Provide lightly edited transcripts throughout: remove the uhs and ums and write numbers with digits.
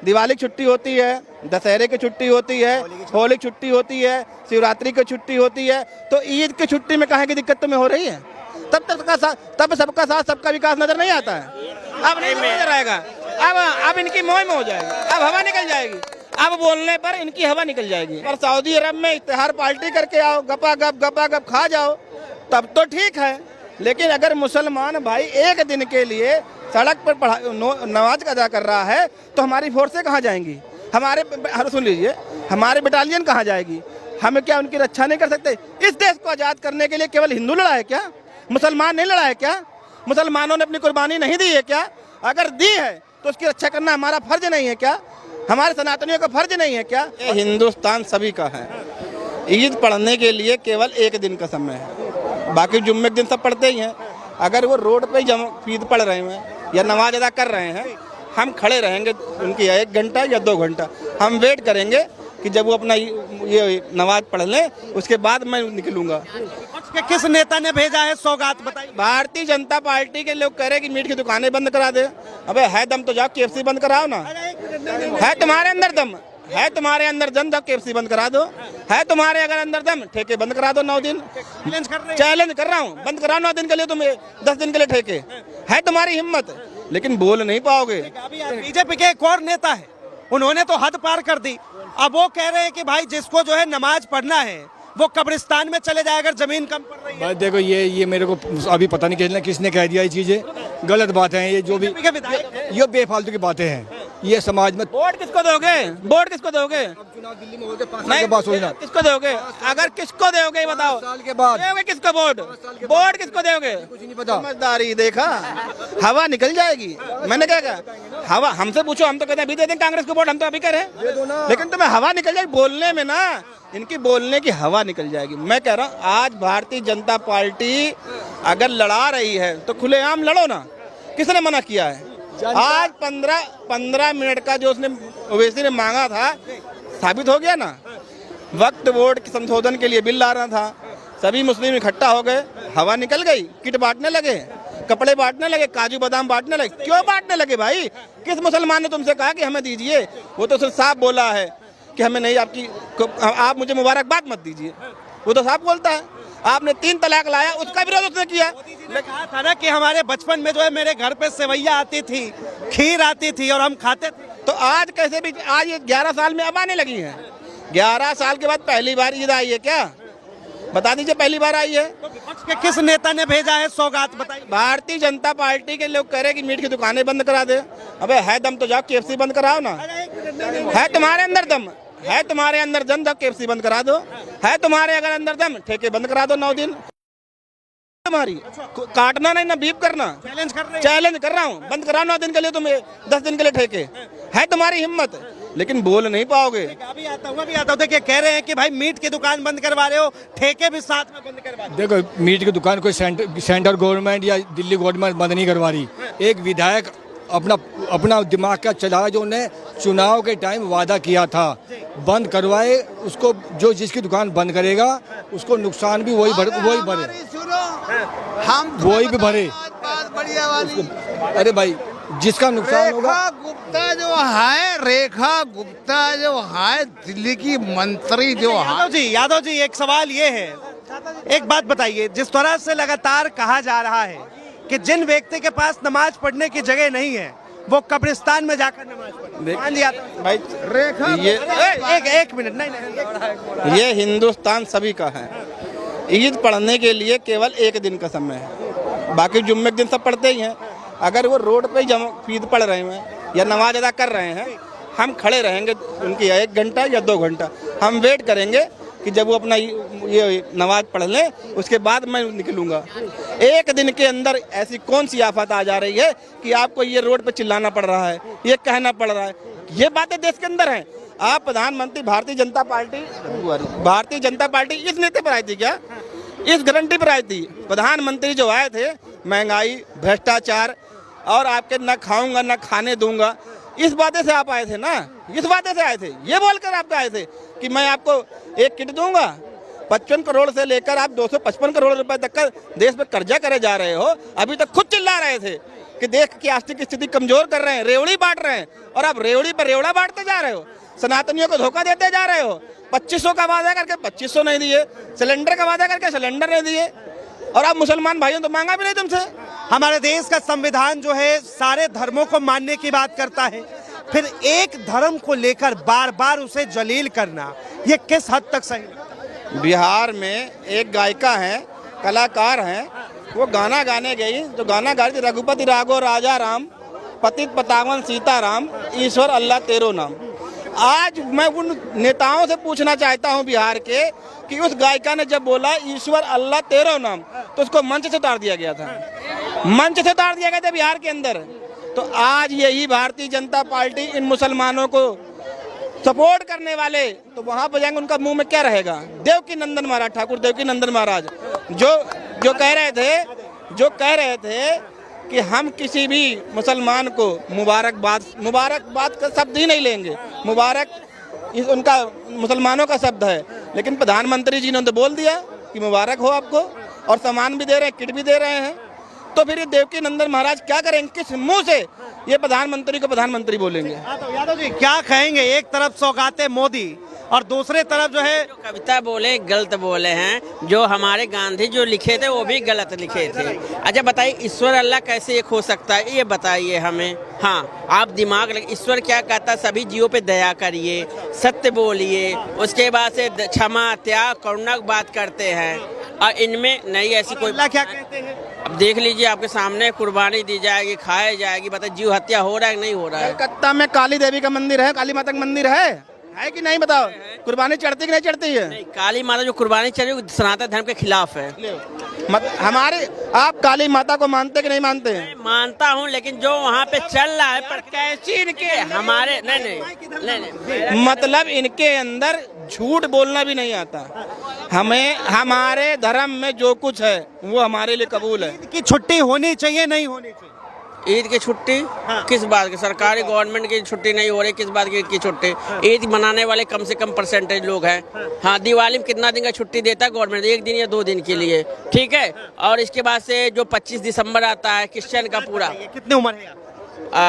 दिवाली की छुट्टी होती है, दशहरे की छुट्टी होती है, होली की छुट्टी होती है, शिवरात्रि की छुट्टी होती है, तो ईद की छुट्टी में कहाँ की दिक्कत तुम्हें हो रही है? तब सबका साथ सबका विकास नजर नहीं आता है। अब नहीं नजर आएगा। अब इनकी मोह में हो जाएगी, अब हवा निकल जाएगी, अब बोलने पर इनकी हवा निकल जाएगी। और सऊदी अरब में इफ्तिहार पार्टी करके आओ, गपा गप खा जाओ, तब तो ठीक है। लेकिन अगर मुसलमान भाई एक दिन के लिए सड़क पर नमाज अदा कर रहा है तो हमारी फोर्सें कहाँ जाएंगी? सुन लीजिए, हमारे बटालियन कहाँ जाएगी? हम क्या उनकी रक्षा नहीं कर सकते? इस देश को आज़ाद करने के लिए केवल हिंदू लड़ा है क्या? मुसलमान नहीं लड़ा है क्या? मुसलमानों ने अपनी कुर्बानी नहीं दी है क्या? अगर दी है तो उसकी रक्षा करना हमारा फर्ज नहीं है क्या? हमारे सनातनियों का फर्ज नहीं है क्या? ये हिंदुस्तान सभी का है। ईद पढ़ने के लिए केवल एक दिन का समय है, बाकी जुम्मे के दिन सब पढ़ते ही हैं। अगर वो रोड पे ईद पढ़ रहे हैं या नमाज अदा कर रहे हैं, हम खड़े रहेंगे उनकी 1 घंटा या 2 घंटा। हम वेट करेंगे कि जब वो अपना ये नमाज पढ़ लें, उसके बाद मैं निकलूंगा। कि किस नेता ने भेजा है सौगात बताइए। भारतीय जनता पार्टी के लोग कह रहे हैं कि मीट की दुकानें बंद करा दे। अबे है दम तो जाओ KFC बंद कराओ ना। है तुम्हारे अंदर दम, है तुम्हारे अंदर दम, जाओ KFC बंद करा दो। है तुम्हारे अगर अंदर दम, ठेके बंद करा दो 9 दिन। चैलेंज कर रहा हूँ, बंद कराओ 9 दिन के लिए, तुम 10 दिन के लिए ठेके। है तुम्हारी हिम्मत, लेकिन बोल नहीं पाओगे। बीजेपी के एक और नेता है, उन्होंने तो हद पार कर दी। अब वो कह रहे हैं कि भाई जिसको जो है नमाज पढ़ना है वो कब्रिस्तान में चले जाए अगर जमीन कम पड़ रही है। देखो ये मेरे को अभी पता नहीं किसने कह दिया ये चीजें, गलत बातें हैं ये, जो भी ये बेफालतू की बातें हैं। ये समाज में वोट किसको दोगे? वोट किसको दोगे? चुनाव दिल्ली में हो गए 5 साल के बाद सोचना किसको दोगे? अगर किसको दोगे बताओ, 5 साल के बाद दोगे किसको वोट? वोट किसको दोगे? कुछ नहीं पता। समझदारी देखा, हवा निकल जाएगी। मैंने क्या कहा? हवा हमसे पूछो, हम तो कहते हैं अभी दे दें कांग्रेस को वोट, हम तो अभी करें, लेकिन तुम्हें हवा निकल जाएगी बोलने में ना, इनकी बोलने की हवा निकल जाएगी। मैं कह रहा हूँ आज भारतीय जनता पार्टी अगर लड़ा रही है तो खुलेआम लड़ो ना, किसने मना किया है? आज 15 मिनट का जो उसने ओवैसी ने मांगा था साबित हो गया ना। वक्त वोट के संशोधन के लिए बिल ला रहा था, सभी मुस्लिम इकट्ठा हो गए, हवा निकल गई, किट बांटने लगे, कपड़े बांटने लगे, काजू बादाम बांटने लगे। क्यों बांटने लगे भाई? किस मुसलमान ने तुमसे कहा कि हमें दीजिए? वो तो सिर्फ साफ बोला है कि हमें नहीं, आप मुझे मुबारकबाद मत दीजिए, वो तो साफ बोलता है। आपने 3 तलाक लाया, उसका विरोध उसने किया। कहा था ना कि हमारे बचपन में जो है मेरे घर पे सेवैया आती थी, खीर आती थी और हम खाते थे। तो आज कैसे भी, आज ये 11 साल में अब आने लगी है। 11 साल के बाद पहली बार ईद आई है क्या? बता दीजिए, पहली बार आई है। तो विपक्ष के किस नेता ने भेजा है सौगात बताइए। भारतीय जनता पार्टी के लोग कह रहे हैं कि मीट की दुकानें बंद करा दे। अबे है दम तो जाओ KFC बंद कराओ ना। है तुम्हारे अंदर दम, है तुम्हारे अंदर दम, जाओ KFC बंद करा दो। है तुम्हारे अगर अंदर दम, ठेके बंद करा दो 9 दिन। तुम्हारी काटना नहीं ना बीप करना। चैलेंज कर रहा हूँ, बंद कराओ 9 दिन के लिए, तुम 10 दिन के लिए ठेके। है तुम्हारी हिम्मत, लेकिन बोल नहीं पाओगे। अभी आता हूँ। देखिए कह रहे हैं कि भाई मीट की दुकान बंद करवा रहे हो, ठेके भी साथ में बंद करवा रहे हो। देखो मीट की दुकान कोई सेंटर गवर्नमेंट या दिल्ली गवर्नमेंट बंद नहीं करवा रही। एक विधायक अपना दिमाग का चला, जो उन्हें चुनाव के टाइम वादा किया था बंद करवाए, उसको जो जिसकी दुकान बंद करेगा उसको नुकसान भी वही भरे, हम वही भी भरे। अरे भाई जिसका नुकसान होगा। रेखा गुप्ता जो है दिल्ली की मंत्री जो है। यादव जी एक सवाल ये है, एक बात बताइए, जिस तरह से लगातार कहा जा रहा है कि जिन व्यक्ति के पास नमाज पढ़ने की जगह नहीं है वो कब्रिस्तान में जाकर नमाज पढ़े। भाई रेखा ये एक मिनट नहीं, ये हिंदुस्तान सभी का है। ईद पढ़ने के लिए केवल एक दिन का समय है, बाकी जुम्मे के दिन सब पढ़ते ही हैं। अगर वो रोड पे ईद पढ़ रहे हैं या नमाज अदा कर रहे हैं, हम खड़े रहेंगे उनकी 1 घंटा या 2 घंटा। हम वेट करेंगे कि जब वो अपना ये नमाज पढ़ लें, उसके बाद मैं निकलूंगा। एक दिन के अंदर ऐसी कौन सी आफत आ जा रही है कि आपको ये रोड पे चिल्लाना पड़ रहा है, ये कहना पड़ रहा है? ये बातें देश के अंदर हैं। आप प्रधानमंत्री भारतीय जनता पार्टी इस नीति पर आई थी क्या? इस गारंटी पर आई थी? प्रधानमंत्री जो आए थे, महंगाई, भ्रष्टाचार और आपके न खाऊंगा न खाने दूंगा, इस बातें से आप आए थे ना, इस बातें से आए थे। ये बोलकर आप आए थे कि मैं आपको एक किट दूंगा। 55 करोड़ से लेकर आप 255 करोड़ रुपए तक का देश में कर्जा करे जा रहे हो। अभी तक खुद चिल्ला रहे थे कि देश की आर्थिक स्थिति कमजोर कर रहे हैं, रेवड़ी बांट रहे हैं, और आप रेवड़ी पर रेवड़ा बांटते जा रहे हो, सनातनियों को धोखा देते जा रहे हो। 2500 का वादा करके 2500 नहीं दिए, सिलेंडर का वादा करके सिलेंडर नहीं दिए, और आप मुसलमान भाइयों तो मांगा भी नहीं तुमसे। हमारे देश का संविधान जो है सारे धर्मों को मानने की बात करता है, फिर एक धर्म को लेकर बार बार उसे जलील करना ये किस हद तक सही है? बिहार में एक गायिका है, कलाकार हैं, वो गाना गाने गई, जो गाना गा रही थी, रघुपति राघो राजा राम, पतित पतावन सीताराम, ईश्वर अल्लाह तेरो नाम। आज मैं उन नेताओं से पूछना चाहता हूं बिहार के कि उस गायिका ने जब बोला ईश्वर अल्लाह तेरो नाम, तो उसको मंच से उतार दिया गया था, मंच से उतार दिया गया था बिहार के अंदर। तो आज यही भारतीय जनता पार्टी इन मुसलमानों को सपोर्ट करने वाले तो वहां पर जाएंगे, उनका मुंह में क्या रहेगा? देवकी नंदन महाराज, ठाकुर देवकी नंदन महाराज जो कह रहे थे कि हम किसी भी मुसलमान को मुबारकबाद का शब्द ही नहीं लेंगे, मुबारक उनका मुसलमानों का शब्द है, लेकिन प्रधानमंत्री जी ने तो बोल दिया कि मुबारक हो आपको, और सामान भी दे रहे हैं, किट भी दे रहे हैं। तो फिर ये देवकी नंदन महाराज क्या करेंगे? किस मुंह से ये प्रधानमंत्री को प्रधानमंत्री बोलेंगे? यादव जी क्या कहेंगे? एक तरफ सौगाते मोदी और दूसरे तरफ जो है कविता बोले गलत बोले हैं, जो हमारे गांधी जो लिखे थे वो भी गलत लिखे थे। अच्छा बताइए ईश्वर अल्लाह कैसे एक हो सकता है, ये बताइए हमें। हाँ आप दिमाग लगे, ईश्वर क्या कहता है? सभी जीवों पे दया करिए, सत्य बोलिए, उसके बाद से क्षमा त्याग करुणा की बात करते हैं, और इनमें नहीं ऐसी कोई। अल्लाह क्या कहते हैं? अब देख लीजिए आपके सामने, कुर्बानी दी जाएगी, खाई जाएगी, बताइए जीव हत्या हो रहा है कि नहीं हो रहा है? कलकत्ता में काली देवी का मंदिर है, काली माता का मंदिर है कि नहीं? बताओ, कुर्बानी चढ़ती कि नहीं चढ़ती है? नहीं, काली माता जो कुर्बानी चढ़ी वो सनातन धर्म के खिलाफ है। हमारे आप काली माता को मानते कि नहीं मानते हैं? मानता हूँ, लेकिन जो वहाँ पे चल रहा है पर कैसी इनके हमारे नहीं मतलब इनके अंदर झूठ बोलना भी नहीं आता। हमें हमारे धर्म में जो कुछ है वो हमारे लिए कबूल है। कि छुट्टी होनी चाहिए नहीं होनी चाहिए? ईद की छुट्टी किस बात की? सरकारी गवर्नमेंट की छुट्टी नहीं हो रही, किस बात की ईद की छुट्टी? ईद मनाने वाले कम से कम परसेंटेज लोग हैं। हाँ दिवाली में कितना दिन का छुट्टी देता है गवर्नमेंट? 1 दिन या 2 दिन के लिए, ठीक है। और इसके बाद से जो 25 दिसंबर आता है क्रिश्चियन का पूरा। कितनी उम्र है?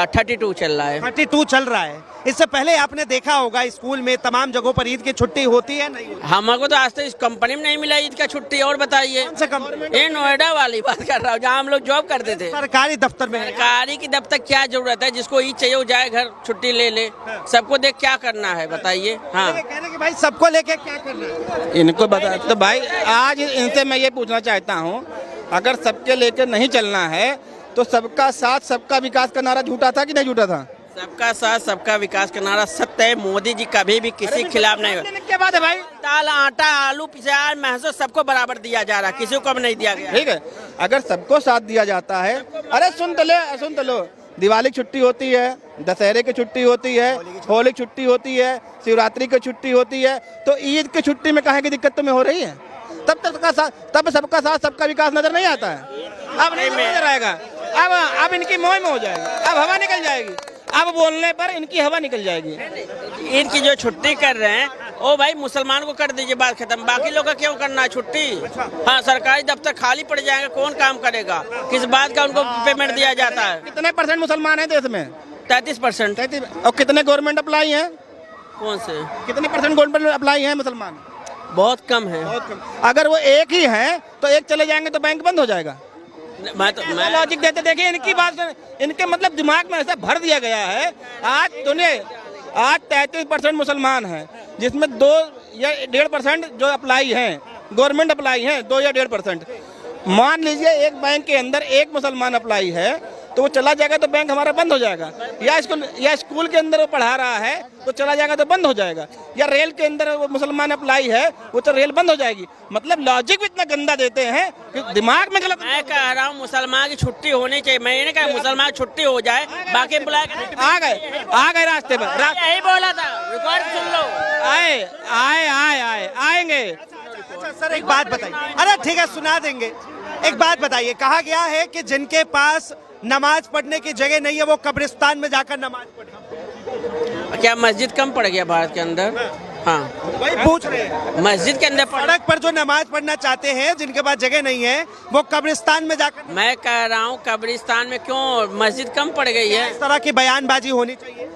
32 चल रहा है। 32 चल रहा है। इससे पहले आपने देखा होगा स्कूल में तमाम जगहों पर ईद की छुट्टी होती है नहीं होती? हमको तो आज तक इस कंपनी में नहीं मिला ईद का छुट्टी। और बताइए, ये नोएडा वाली बात कर रहा हूँ जहाँ हम लोग जॉब करते थे। सरकारी दफ्तर में सरकारी की दफ्तर क्या जरूरत है? जिसको ईद चाहिए वो जाए घर छुट्टी ले ले, सबको देख क्या करना है बताइए। हाँ कहने कि भाई सबको लेके क्या करना है? इनको बता तो भाई आज इनसे मैं ये पूछना चाहता हूँ, अगर सबके लेकर नहीं चलना है तो सबका साथ सबका विकास का नारा झूठा था कि नहीं झूठा था? सबका साथ सबका विकास का नारा सत्य है। मोदी जी कभी भी किसी के खिलाफ नहीं हुआ। क्या बात है भाई? दाल आटा आलू प्याज महसूस सबको बराबर दिया जा रहा है, किसी को कम नहीं दिया गया। ठीक है, अगर सबको साथ दिया जाता है, अरे सुन तो लो, दिवाली की छुट्टी होती है, दशहरे की छुट्टी होती है, होली की छुट्टी होती है, शिवरात्रि की छुट्टी होती है, तो ईद की छुट्टी में काहे की दिक्कत तुम्हें हो रही है? तब सबका साथ सबका विकास नजर नहीं आता है। अब नहीं नजर आएगा, अब इनकी मोह में हो जाएगी, अब हवा निकल जाएगी, अब बोलने पर इनकी हवा निकल जाएगी। ईद की जो छुट्टी कर रहे हैं ओ भाई मुसलमान को कर दीजिए, बात खत्म। बाकी लोग का क्यों करना है छुट्टी? हाँ सरकारी दफ्तर खाली पड़ जाएंगे, कौन काम करेगा? किस बात का उनको पेमेंट दिया जाता है? कितने % मुसलमान हैं देश में? 33%। और कितने गवर्नमेंट अप्लाई हैं? कौन से? कितने % गवर्नमेंट अप्लाई हैं मुसलमान? बहुत कम है। बहुत कम। अगर वो एक ही हैं तो एक चले जाएंगे तो बैंक बंद हो जाएगा। मैं लॉजिक देते देखिए, इनकी बात इनके मतलब दिमाग में ऐसा भर दिया गया है। आज 33% मुसलमान हैं, जिसमें 2 या 1.5% जो अप्लाई हैं, गवर्नमेंट अप्लाई हैं 2 या 1.5%। मान लीजिए एक बैंक के अंदर एक मुसलमान अप्लाई है तो वो चला जाएगा तो बैंक हमारा बंद हो जाएगा, या स्कूल के अंदर वो पढ़ा रहा है तो चला जाएगा तो बंद हो जाएगा, या रेल के अंदर वो मुसलमान अप्लाई है वो तो रेल बंद हो जाएगी। मतलब लॉजिक भी इतना गंदा देते हैं कि दिमाग में गलत। मैं कह रहा हूँ मुसलमान की छुट्टी होनी चाहिए, मैंने कहा मुसलमान की छुट्टी हो जाए, बाकी आ गए रास्ते पर। यही बोला था, रिकॉर्ड सुन लो। आएंगे। अच्छा सर एक बात बताइए। अरे ठीक है सुना देंगे। एक बात बताइए, कहा गया है कि जिनके पास नमाज पढ़ने की जगह नहीं है वो कब्रिस्तान में जाकर नमाज पढ़े। क्या मस्जिद कम पड़ गया भारत के अंदर? हाँ, वही पूछ रहे हैं। मस्जिद के अंदर पढ़। सड़क पर जो नमाज पढ़ना चाहते हैं, जिनके पास जगह नहीं है, वो कब्रिस्तान में जाकर। मैं कह रहा हूँ कब्रिस्तान में क्यों, मस्जिद कम पड़ गई है इस तरह की बयानबाजी होनी चाहिए।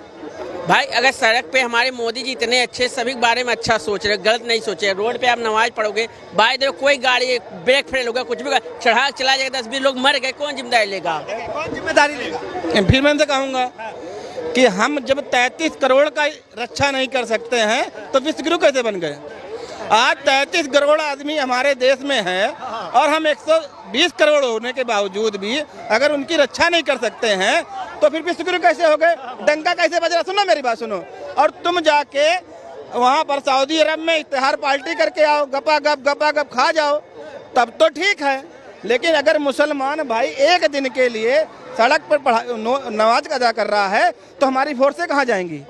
भाई। अगर सड़क पे हमारे मोदी जी इतने अच्छे, सभी के बारे में अच्छा सोच रहे, गलत नहीं सोचे, रोड पे आप नमाज पढ़ोगे, बाय देखो कोई गाड़ी ब्रेक फेल होगा, कुछ भी चढ़ा चला जाएगा, 10-20 लोग मर गए, कौन जिम्मेदारी लेगा? कौन जिम्मेदारी लेगा? फिर मैं इनसे कहूँगा कि हम जब 33 करोड़ का रक्षा नहीं कर सकते हैं तो विश्वगुरु कैसे बन गए? आज 33 करोड़ आदमी हमारे देश में है और हम 120 करोड़ होने के बावजूद भी अगर उनकी रक्षा नहीं कर सकते हैं तो फिर विश्वगुरु कैसे हो गए? डंका कैसे बज रहा? सुनो मेरी बात सुनो। और तुम जाके वहाँ पर सऊदी अरब में इश्तिहार पार्टी करके आओ, गपा गप खा जाओ, तब तो ठीक है। लेकिन अगर मुसलमान भाई एक दिन के लिए सड़क पर नमाज अदा कर रहा है तो हमारी फोर्सें कहाँ जाएंगी?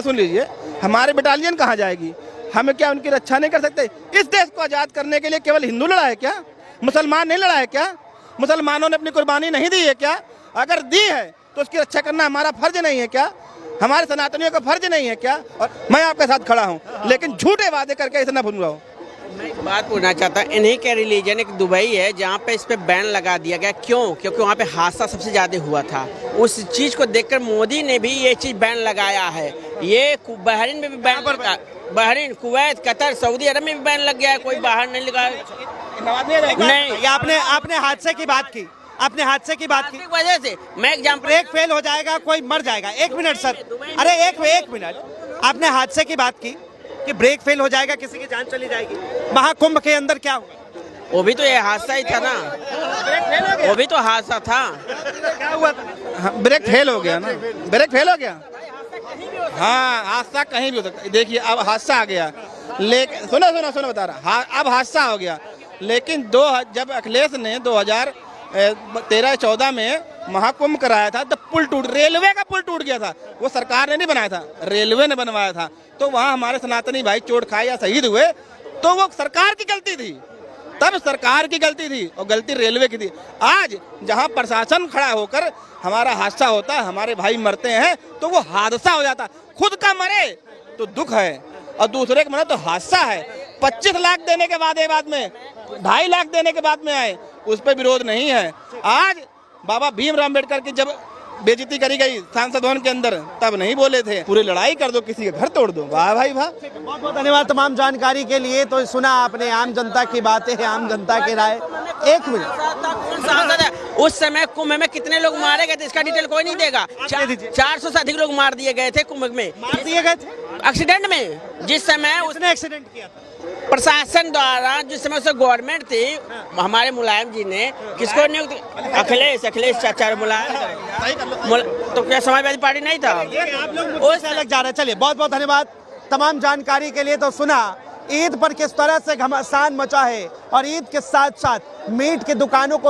सुन लीजिए, हमारे बटालियन कहाँ जाएगी? हम क्या उनकी रक्षा नहीं कर सकते? इस देश को आज़ाद करने के लिए केवल हिंदू लड़ा है क्या? मुसलमान नहीं लड़ा है क्या? मुसलमानों ने अपनी कुर्बानी नहीं दी है क्या? अगर दी है तो उसकी रक्षा करना हमारा फर्ज नहीं है क्या? हमारे सनातनियों का फर्ज नहीं है क्या? और मैं आपके साथ खड़ा हूँ, लेकिन झूठे वादे करके इतना भूल रहा हूँ। मैं एक बात पूछना चाहता हूँ, इन्हीं के रिलीजन एक दुबई है जहाँ पे इस पे बैन लगा दिया गया, क्यों? क्योंकि वहाँ पे हादसा सबसे ज्यादा हुआ था। उस चीज को देखकर मोदी ने भी ये चीज बैन लगाया है। ये बहरीन में भी बैन लगा, बहरीन, कुवैत, कतर, सऊदी अरब में भी बैन लग गया है, कोई बाहर नहीं लगा। नहीं, ये आपने हादसे की बात की, आपने हादसे की बात की वजह से मैं एग्जाम्पल, ब्रेक फेल हो जाएगा, कोई मर जाएगा। एक मिनट सर, अरे एक मिनट, आपने हादसे की बात की कि ब्रेक फेल हो जाएगा, किसी की जान चली जाएगी। महाकुंभ के अंदर क्या हुआ? वो भी तो ये हादसा ही था ना, वो भी तो हादसा था। क्या हुआ था? ब्रेक फेल हो गया ना, ब्रेक फेल हो गया। हाँ, हादसा कहीं भी हो सकता है। देखिए अब हादसा आ गया, लेकिन सुनो बता रहा, हाँ अब हादसा हो गया, लेकिन जब अखिलेश ने 2013-14 में महाकुंभ कराया था तो रेलवे का पुल टूट गया था। वो सरकार ने नहीं बनाया था, रेलवे ने बनवाया था। तो वहाँ हमारे सनातनी भाई चोट खाए या शहीद हुए तो वो सरकार की गलती थी, तब सरकार की गलती थी और गलती रेलवे की थी। आज जहाँ प्रशासन खड़ा होकर हमारा हादसा होता है, हमारे भाई मरते हैं तो वो हादसा हो जाता। खुद का मरे तो दुख है और दूसरे का मरे तो हादसा है। 25 लाख देने के बाद में 2.5 लाख देने के बाद में आए, उस पर विरोध नहीं है। आज बाबा भीमराव अम्बेडकर की जब बेइज्जती करी गई संसद भवन के अंदर, तब नहीं बोले थे पूरी लड़ाई कर दो, किसी का घर तोड़ दो। वाह भाई वाह। बहुत बहुत धन्यवाद तमाम जानकारी के लिए। तो सुना आपने आम जनता की बातें, आम जनता की राय। एक मिनट, उस समय कुंभ में कितने लोग मारे गए थे इसका डिटेल कोई नहीं देगा। 400 से अधिक लोग मार दिए गए थे कुंभ में, मार दिए गए थे एक्सीडेंट में। जिस समय उसने एक्सीडेंट किया था प्रशासन द्वारा, जिस समय से गवर्नमेंट थी, हमारे मुलायम जी ने किसको नियुक्त, अखिलेश चाचा मुलायम, तो क्या समाजवादी पार्टी नहीं था? आप लोग मुझसे से अलग जा रहे हैं। चलिए, बहुत बहुत धन्यवाद तमाम जानकारी के लिए। तो सुना ईद पर किस तरह से घमासान मचा है और ईद के साथ साथ मीट की दुकानों को